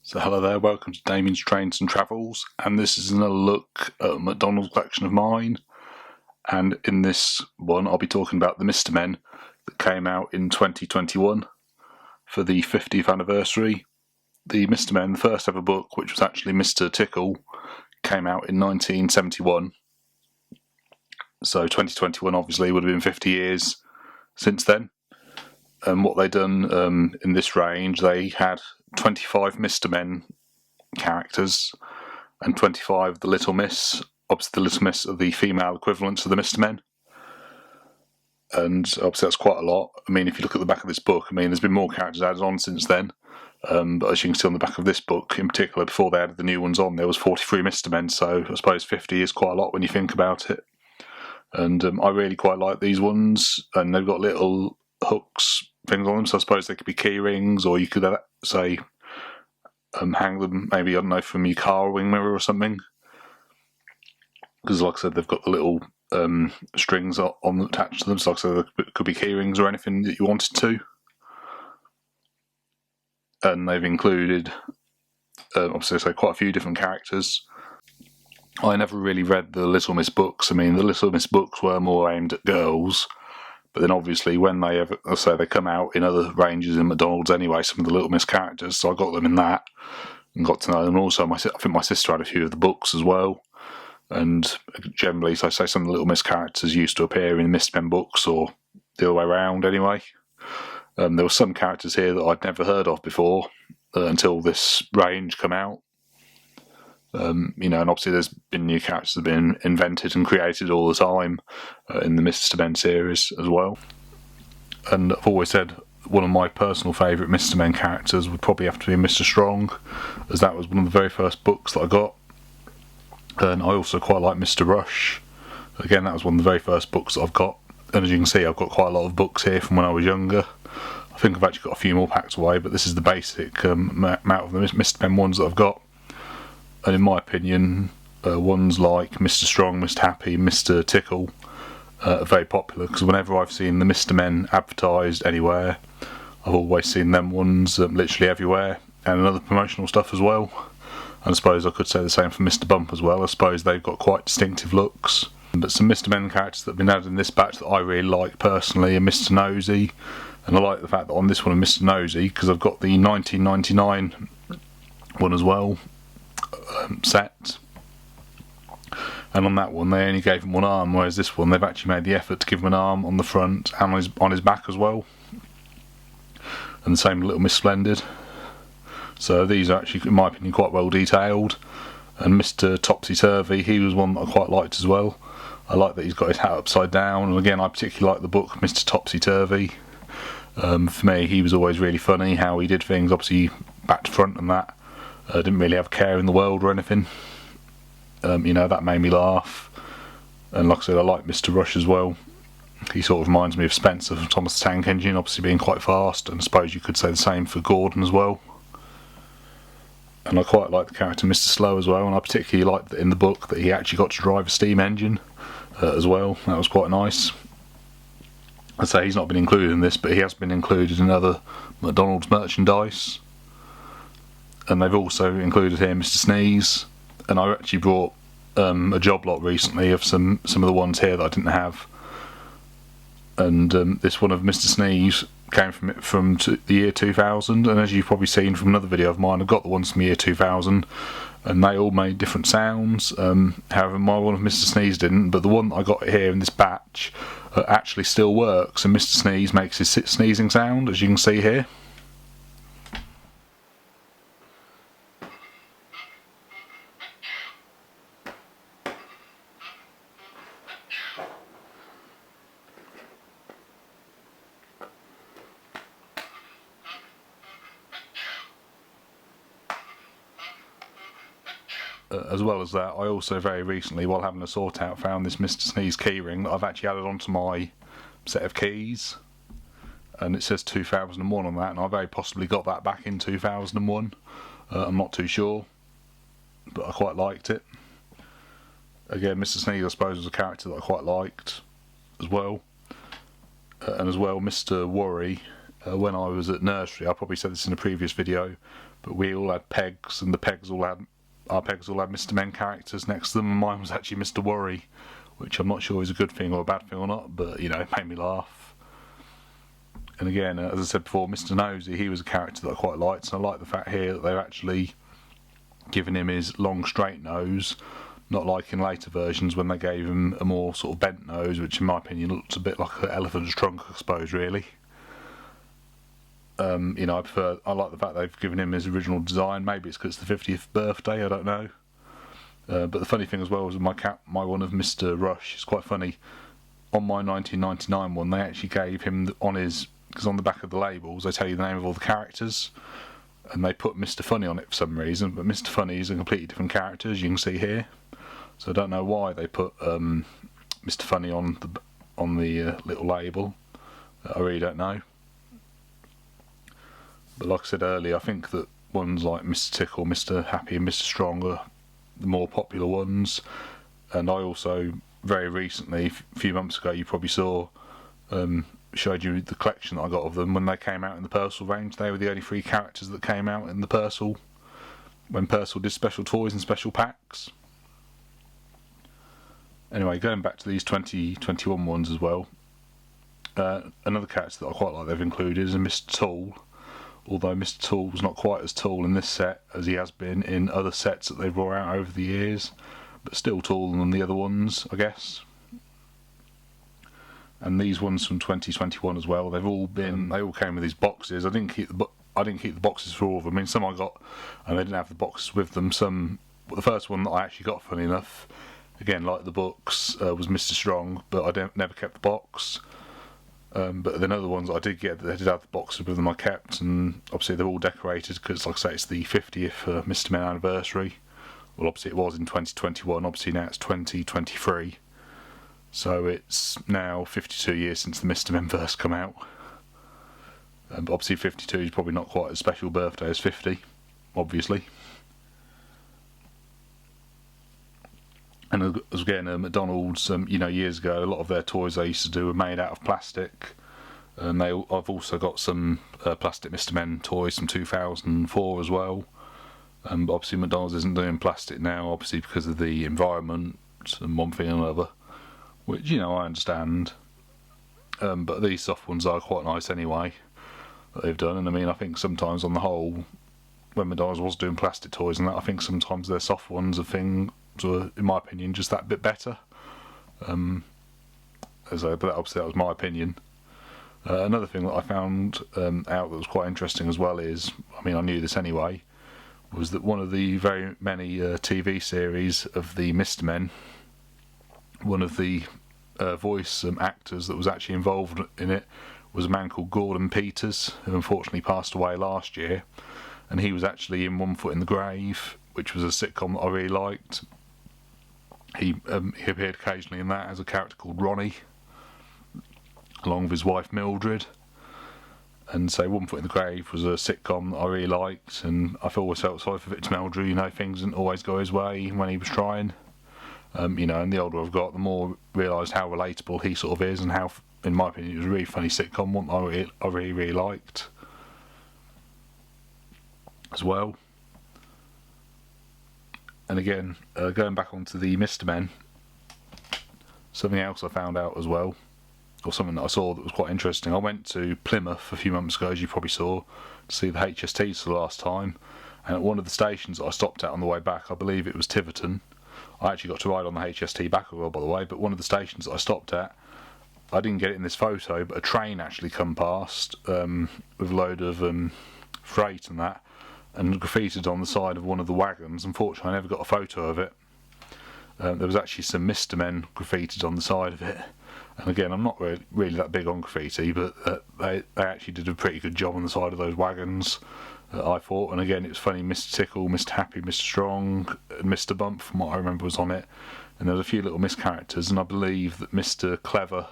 So hello there, welcome to Damien's Trains and Travels, and this is another look at a McDonald's collection of mine. And in this one I'll be talking about the Mr. Men that came out in 2021 for the 50th anniversary. The Mr. Men, the first ever book, which was actually Mr. Tickle, came out in 1971. So 2021 obviously would have been 50 years since then. And what they done in this range, they had 25 Mr. Men characters and 25 of the Little Miss. Obviously the Little Miss are the female equivalents of the Mr. Men. And obviously that's quite a lot. I mean, if you look at the back of this book, I mean, there's been more characters added on since then. But as you can see on the back of this book, in particular, before they added the new ones on, there was 43 Mr. Men, so I suppose 50 is quite a lot when you think about it. And I really quite like these ones, and they've got little hooks, things on them, so I suppose they could be key rings, or you could say hang them, maybe, I don't know, from your car wing mirror or something. Because like I said, they've got the little strings on attached to them, so like I said, there could be key rings or anything that you wanted to. And they've included, obviously, so quite a few different characters. I never really read the Little Miss books. I mean, the Little Miss books were more aimed at girls, but then obviously when they come out in other ranges in McDonald's anyway, some of the Little Miss characters, so I got them in that and got to know them. Also, I think my sister had a few of the books as well, and generally, so I say some of the Little Miss characters used to appear in Mr. Men books, or the other way around anyway. There were some characters here that I'd never heard of before until this range come out. And obviously there's been new characters that have been invented and created all the time in the Mr. Men series as well. And I've always said one of my personal favourite Mr. Men characters would probably have to be Mr. Strong, as that was one of the very first books that I got. And I also quite like Mr. Rush. Again, that was one of the very first books that I've got. And as you can see, I've got quite a lot of books here from when I was younger. I think I've actually got a few more packed away, but this is the basic amount of the Mr. Men ones that I've got. And in my opinion, ones like Mr. Strong, Mr. Happy, Mr. Tickle are very popular, because whenever I've seen the Mr. Men advertised anywhere, I've always seen them ones literally everywhere, and other promotional stuff as well. And I suppose I could say the same for Mr. Bump as well. I suppose they've got quite distinctive looks. But some Mr. Men characters that have been added in this batch that I really like personally are Mr. Nosy. And I like the fact that on this one, Mr. Nosy, because I've got the 1999 one as well, set. And on that one, they only gave him one arm, whereas this one, they've actually made the effort to give him an arm on the front and on his back as well. And the same Little Miss Splendid. So these are actually, in my opinion, quite well detailed. And Mr. Topsy Turvy, he was one that I quite liked as well. I like that he's got his hat upside down, and again, I particularly like the book Mr. Topsy Turvy. For me, he was always really funny how he did things, obviously back to front and that. Didn't really have a care in the world or anything. That made me laugh. And like I said, I like Mr. Rush as well. He sort of reminds me of Spencer from Thomas the Tank Engine, obviously being quite fast, and I suppose you could say the same for Gordon as well. And I quite like the character Mr. Slow as well, and I particularly liked that in the book that he actually got to drive a steam engine as well. That was quite nice. I'd say he's not been included in this, but he has been included in other McDonald's merchandise. And they've also included here Mr. Sneeze, and I actually brought a job lot recently of some of the ones here that I didn't have. And this one of Mr. Sneeze came from the year 2000, and as you've probably seen from another video of mine, I've got the ones from the year 2000, and they all made different sounds. However, my one of Mr. Sneeze didn't, but the one that I got here in this batch actually still works, and Mr. Sneeze makes his sneezing sound, as you can see here. As well as that, I also very recently, while having a sort out, found this Mr. Sneeze keyring that I've actually added onto my set of keys, and it says 2001 on that, and I very possibly got that back in 2001. I'm not too sure, but I quite liked it. Again, Mr. Sneeze, I suppose, was a character that I quite liked as well. And as well, Mr. Worry, when I was at nursery, I probably said this in a previous video, but but we all had pegs, and our pegs all had Mr. Men characters next to them, and mine was actually Mr. Worry, which I'm not sure is a good thing or a bad thing or not, but it made me laugh. And again, as I said before, Mr. Nosy, he was a character that I quite liked, and I like the fact here that they're actually giving him his long straight nose, not like in later versions when they gave him a more sort of bent nose, which in my opinion looks a bit like an elephant's trunk, I suppose, really. I like the fact they've given him his original design. Maybe it's because it's the 50th birthday, I don't know. But the funny thing as well was my one of Mr. Rush is quite funny. On my 1999 one, they actually gave him because on the back of the labels they tell you the name of all the characters, and they put Mr. Funny on it for some reason, but Mr. Funny is a completely different character, as you can see here. So I don't know why they put Mr. Funny on the little label. I really don't know. But like I said earlier, I think that ones like Mr. Tickle, Mr. Happy and Mr. Strong are the more popular ones. And I also, very recently, a few months ago, you probably saw, showed you the collection that I got of them when they came out in the Purcell range. They were the only 3 characters that came out in the Purcell, when Purcell did special toys and special packs. Anyway, going back to these 2021 ones as well, another character that I quite like they've included is Mr. Tool, although Mr. Tool's not quite as tall in this set as he has been in other sets that they've brought out over the years, but still taller than the other ones, I guess. And these ones from 2021 as well, they all came with these boxes. I didn't keep the boxes for all of them. I mean, some I got and they didn't have the boxes with them. The first one that I actually got, funny enough, again like the books, was Mr. Strong, but I never kept the box. But then other ones I did get, they did have the boxes with them, I kept, and obviously they're all decorated because, like I say, it's the 50th Mr. Men anniversary. Well, obviously it was in 2021, obviously now it's 2023. So it's now 52 years since the Mr. Men verse come out. But obviously 52 is probably not quite as special birthday as 50, obviously. And again, McDonald's, years ago, a lot of their toys they used to do were made out of plastic. And I've also got some plastic Mr. Men toys from 2004 as well. But obviously McDonald's isn't doing plastic now, obviously because of the environment and one thing and another, which, I understand. But these soft ones are quite nice anyway, that they've done. And I mean, I think sometimes on the whole, when McDonald's was doing plastic toys and that, I think sometimes their soft ones were, in my opinion, just that bit better. But obviously that was my opinion. Another thing that I found out that was quite interesting as well is, I mean, I knew this anyway, was that one of the very many TV series of the Mr. Men, one of the voice actors that was actually involved in it was a man called Gordon Peters, who unfortunately passed away last year, and he was actually in One Foot in the Grave, which was a sitcom that I really liked. He appeared occasionally in that as a character called Ronnie, along with his wife Mildred. And so One Foot in the Grave was a sitcom that I really liked, and I always felt sorry for Victor Meldrew. Things didn't always go his way when he was trying. And the older I've got, the more realised how relatable he sort of is, and how, in my opinion, it was a really funny sitcom, one I really liked as well. And again, going back onto the Mr. Men, something else I found out as well, or something that I saw that was quite interesting. I went to Plymouth a few months ago, as you probably saw, to see the HSTs for the last time, and at one of the stations that I stopped at on the way back, I believe it was Tiverton, I actually got to ride on the HST back as well, by the way, but one of the stations that I stopped at, I didn't get it in this photo, but a train actually come past with a load of freight and that, and graffitied on the side of one of the wagons. Unfortunately, I never got a photo of it. There was actually some Mr. Men graffitied on the side of it. And again, I'm not really that big on graffiti, but they actually did a pretty good job on the side of those wagons, I thought. And again, it was funny, Mr. Tickle, Mr. Happy, Mr. Strong, and Mr. Bump, from what I remember, was on it. And there was a few little mischaracters, and I believe that Mr. Clever,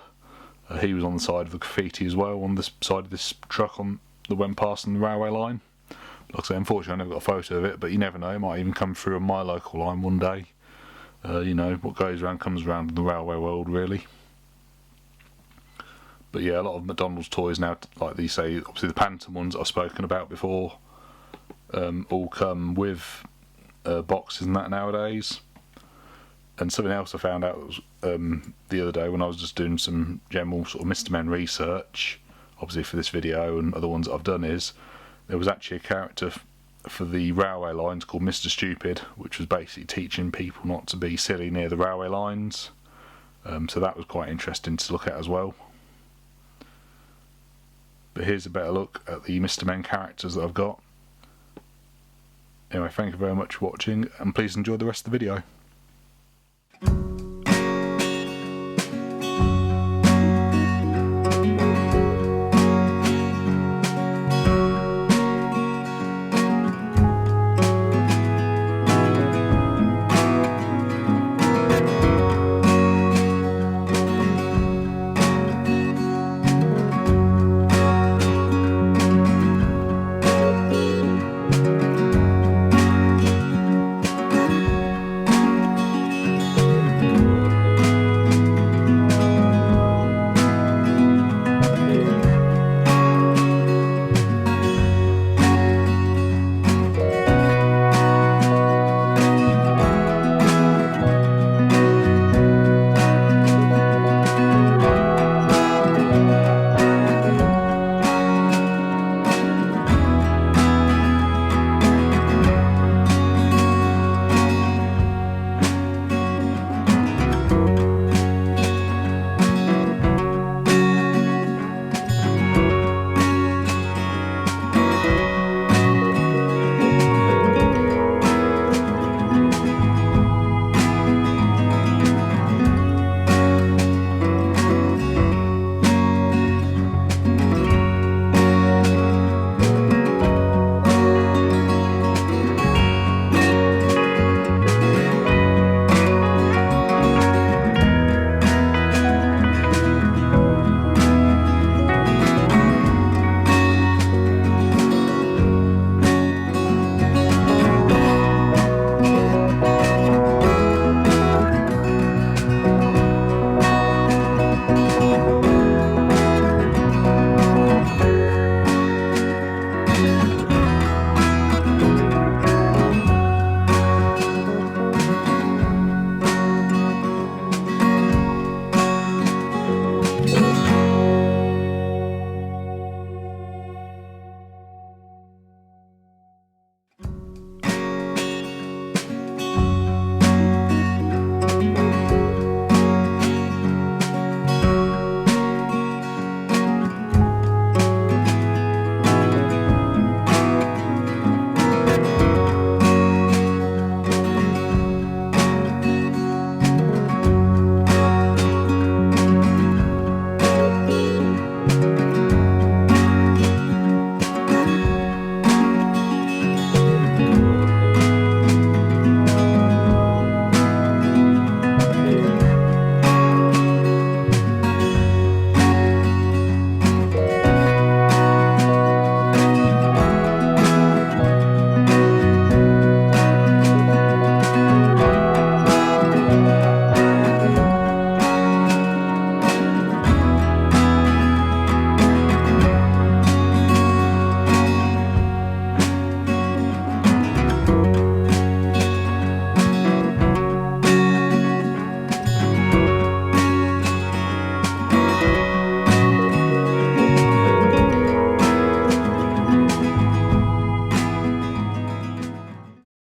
he was on the side of the graffiti as well, on the side of this truck that went past on the railway line. Like I say, unfortunately I never got a photo of it, but you never know, it might even come through on my local line one day. What goes around comes around in the railway world, really. But yeah, a lot of McDonald's toys now, like they say, obviously the Phantom ones I've spoken about before, all come with boxes and that nowadays. And something else I found out was, the other day when I was just doing some general sort of Mr. Men research, obviously for this video and other ones that I've done, is there was actually a character for the railway lines called Mr. Stupid, which was basically teaching people not to be silly near the railway lines. So that was quite interesting to look at as well. But here's a better look at the Mr. Men characters that I've got. Anyway, thank you very much for watching, and please enjoy the rest of the video.